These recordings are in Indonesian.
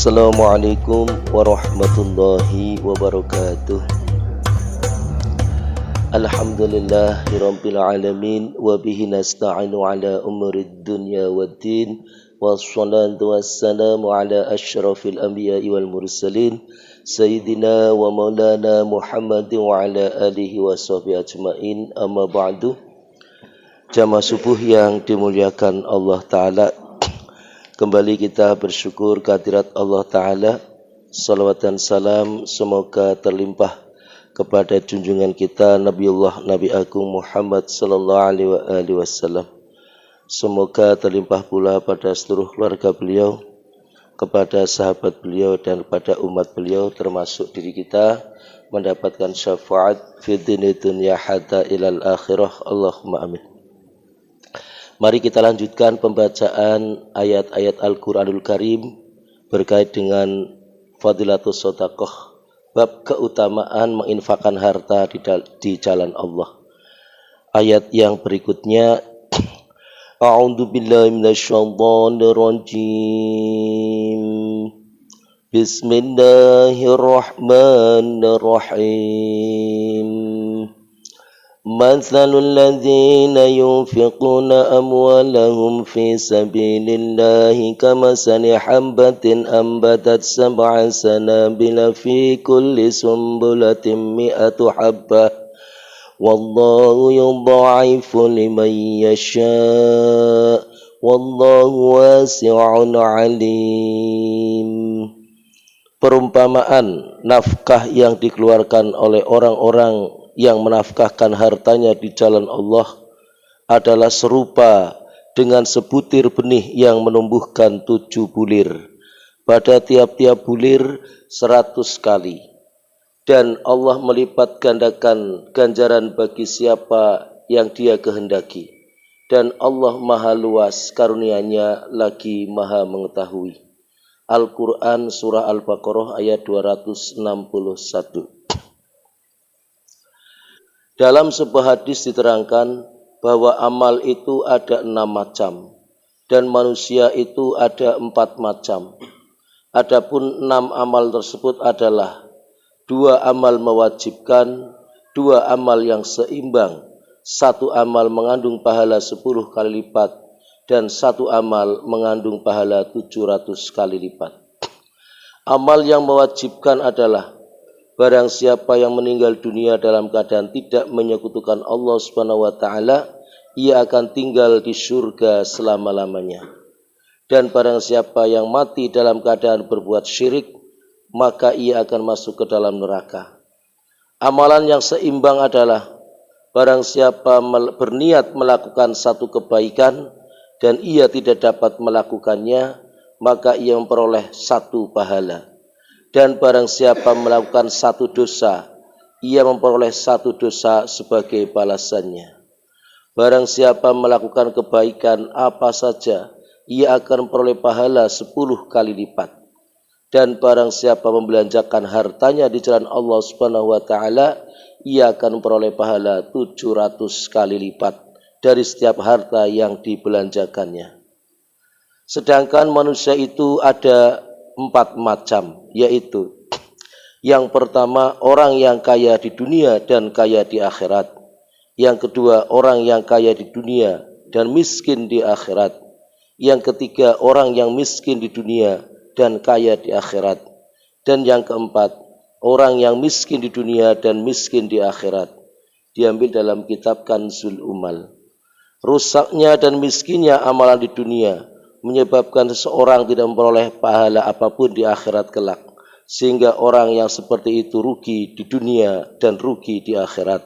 Assalamualaikum warahmatullahi wabarakatuh. Alhamdulillahirabbil alamin wa bihi nasta'inu ala umurid dunya waddin wassalatu wassalamu ala asyrafil anbiya'i wal mursalin sayyidina wa maulana Muhammadin wa ala alihi wa sahbihi ajmain. Amma ba'du. Jamaah subuh yang dimuliakan Allah Ta'ala, kembali kita bersyukur kehadirat Allah Ta'ala. Salawat dan salam semoga terlimpah kepada junjungan kita Nabi Agung Muhammad sallallahu alaihi wasallam. Semoga terlimpah pula pada seluruh keluarga beliau, kepada sahabat beliau dan kepada umat beliau, termasuk diri kita, mendapatkan syafaat fi dunya hatta ilal akhirah. Allahumma amin. Mari kita lanjutkan pembacaan ayat-ayat Al-Quranul Karim berkait dengan fadilatus shadaqah, bab keutamaan menginfakkan harta di jalan Allah. Ayat yang berikutnya, A'udzu billahi minasyaitonir rajim. Bismillahirrahmanirrahim. مثل الذين ينفقون أموالهم في سبيل الله كمثل حبة أنبتت 7 سنابل في كل سنبلة 100 حبة والله يضاعف لمن يشاء والله واسع عليم. Perumpamaan nafkah yang dikeluarkan oleh orang-orang yang menafkahkan hartanya di jalan Allah adalah serupa dengan sebutir benih yang menumbuhkan 7 bulir. Pada tiap-tiap bulir 100 kali. Dan Allah melipat gandakan ganjaran bagi siapa yang Dia kehendaki. Dan Allah maha luas karunia-Nya lagi maha mengetahui. Al-Quran Surah Al-Baqarah ayat 261. Dalam sebuah hadis diterangkan bahwa amal itu ada 6 macam dan manusia itu ada 4 macam. Adapun 6 amal tersebut adalah 2 amal mewajibkan, 2 amal yang seimbang, 1 amal mengandung pahala 10 kali lipat, dan 1 amal mengandung pahala 700 kali lipat. Amal yang mewajibkan adalah barang siapa yang meninggal dunia dalam keadaan tidak menyekutukan Allah Subhanahu wa taala, ia akan tinggal di surga selama-lamanya. Dan barang siapa yang mati dalam keadaan berbuat syirik, maka ia akan masuk ke dalam neraka. Amalan yang seimbang adalah barang siapa berniat melakukan satu kebaikan dan ia tidak dapat melakukannya, maka ia memperoleh 1 pahala. Dan barang siapa melakukan 1 dosa, ia memperoleh 1 dosa sebagai balasannya. Barang siapa melakukan kebaikan apa saja, ia akan memperoleh pahala 10 kali lipat. Dan barang siapa membelanjakan hartanya di jalan Allah Subhanahu wa taala, ia akan memperoleh pahala 700 kali lipat dari setiap harta yang dibelanjakannya. Sedangkan manusia itu ada 4 macam, yaitu yang pertama, orang yang kaya di dunia dan kaya di akhirat. Yang kedua, orang yang kaya di dunia dan miskin di akhirat. Yang ketiga, orang yang miskin di dunia dan kaya di akhirat. Dan yang keempat, orang yang miskin di dunia dan miskin di akhirat. Diambil dalam kitab Kanzul Umal. Rusaknya dan miskinnya amalan di dunia menyebabkan seseorang tidak memperoleh pahala apapun di akhirat kelak, sehingga orang yang seperti itu rugi di dunia dan rugi di akhirat.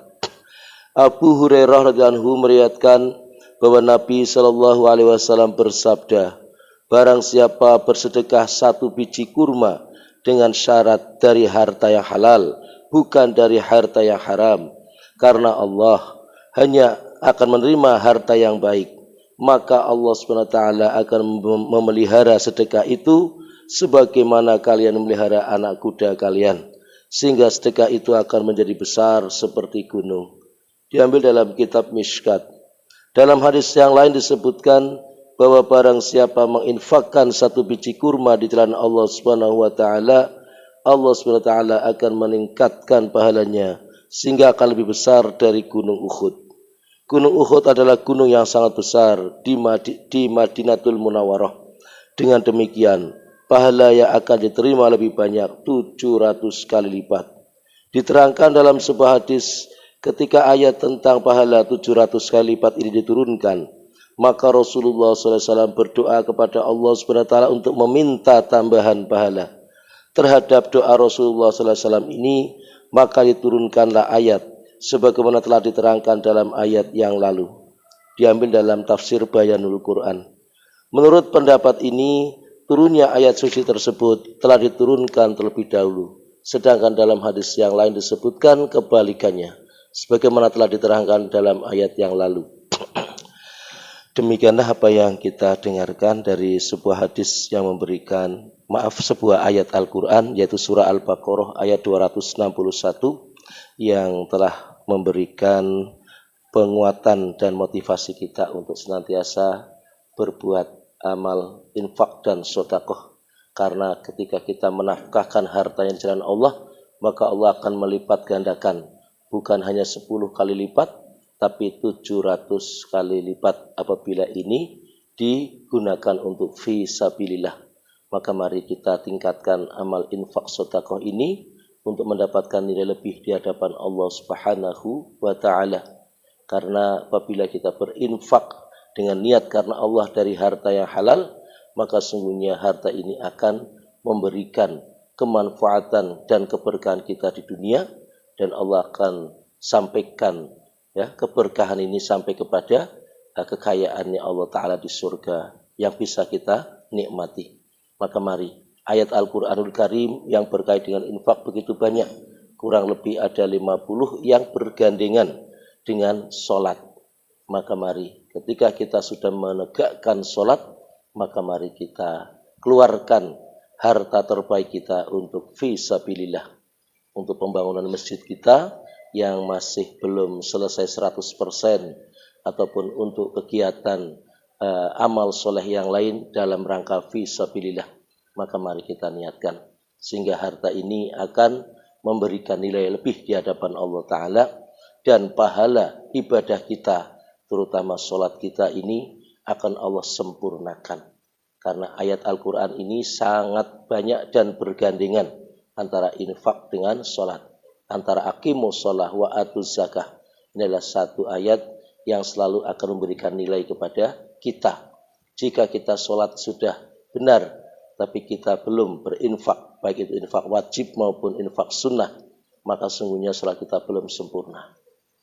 Abu Hurairah radhiyallahu anhu meriwayatkan bahwa Nabi sallallahu alaihi wasallam bersabda, barang siapa bersedekah 1 biji kurma dengan syarat dari harta yang halal, bukan dari harta yang haram, karena Allah hanya akan menerima harta yang baik, maka Allah SWT akan memelihara sedekah itu sebagaimana kalian memelihara anak kuda kalian, sehingga sedekah itu akan menjadi besar seperti gunung. Diambil dalam kitab Mishkat. Dalam hadis yang lain disebutkan, bahwa barang siapa menginfakkan satu biji kurma di jalan Allah Subhanahu wa taala, Allah Subhanahu wa taala akan meningkatkan pahalanya sehingga akan lebih besar dari gunung Uhud. Gunung Uhud adalah gunung yang sangat besar di Madinatul Munawwarah. Dengan demikian, pahala yang akan diterima lebih banyak 700 kali lipat. Diterangkan dalam sebuah hadis, ketika ayat tentang pahala 700 kali lipat ini diturunkan, maka Rasulullah SAW berdoa kepada Allah SWT untuk meminta tambahan pahala. Terhadap doa Rasulullah SAW ini, maka diturunkanlah ayat sebagaimana telah diterangkan dalam ayat yang lalu. Diambil dalam tafsir Bayanul Quran. Menurut pendapat ini, turunnya ayat suci tersebut telah diturunkan terlebih dahulu. Sedangkan dalam hadis yang lain disebutkan kebalikannya, sebagaimana telah diterangkan dalam ayat yang lalu. Demikianlah apa yang kita dengarkan dari sebuah hadis yang memberikan, sebuah ayat Al-Quran, yaitu surah Al-Baqarah ayat 261, yang telah memberikan penguatan dan motivasi kita untuk senantiasa berbuat amal infak dan sedekah. Karena ketika kita menafkahkan harta yang di jalan Allah, maka Allah akan melipat gandakan, bukan hanya 10 kali lipat, tapi 700 kali lipat apabila ini digunakan untuk fi sabilillah. Maka mari kita tingkatkan amal infak sedekah ini untuk mendapatkan nilai lebih di hadapan Allah Subhanahu wa taala. Karena apabila kita berinfak dengan niat karena Allah dari harta yang halal, maka sungguhnya harta ini akan memberikan kemanfaatan dan keberkahan kita di dunia, dan Allah akan sampaikan keberkahan ini sampai kepada kekayaannya Allah Ta'ala di surga yang bisa kita nikmati. Maka mari, ayat Al-Quranul Karim yang berkait dengan infak begitu banyak, kurang lebih ada 50 yang bergandengan dengan sholat. Maka mari, ketika kita sudah menegakkan sholat, maka mari kita keluarkan harta terbaik kita untuk fi sabilillah, untuk pembangunan masjid kita yang masih belum selesai 100%, ataupun untuk kegiatan amal soleh yang lain dalam rangka fi sabilillah. Maka mari kita niatkan, sehingga harta ini akan memberikan nilai lebih di hadapan Allah Ta'ala, dan pahala ibadah kita, terutama sholat kita ini, akan Allah sempurnakan. Karena ayat Al-Quran ini sangat banyak dan bergandengan antara infak dengan sholat, antara aqimus sholah wa atuz zakah. Ini adalah satu ayat yang selalu akan memberikan nilai kepada kita. Jika kita sholat sudah benar, tapi kita belum berinfak, baik itu infak wajib maupun infak sunnah, maka sungguhnya sholat kita belum sempurna.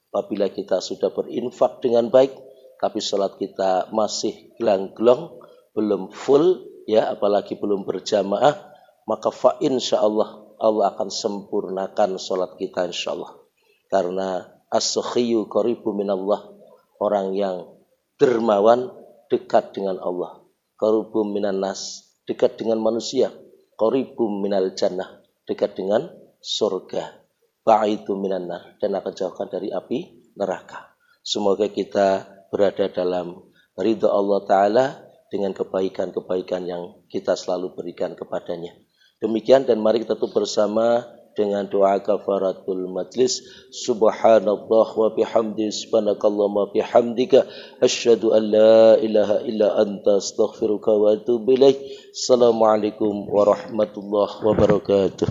Apabila kita sudah berinfak dengan baik, tapi sholat kita masih gelang-gelong, belum full, apalagi belum berjamaah, maka fa insyaallah Allah akan sempurnakan sholat kita insyaallah. Karena as-sakhiyu qaribu minallah, orang yang dermawan dekat dengan Allah. Qaribum minan nas, dekat dengan manusia. Qaribum minal jannah, dekat dengan surga. Ba'idu minan nar, dan akan jauhkan dari api neraka. Semoga kita berada dalam ridha Allah Ta'ala dengan kebaikan-kebaikan yang kita selalu berikan kepadanya. Demikian, dan mari kita tutup bersama dengan doa kafaratul majlis. Subhanallah wa bihamdi, subhanakallahumma bihamdika, asyhadu an la ilaha illa anta, astaghfiruka wa atubu ilaik. Assalamualaikum warahmatullahi wabarakatuh.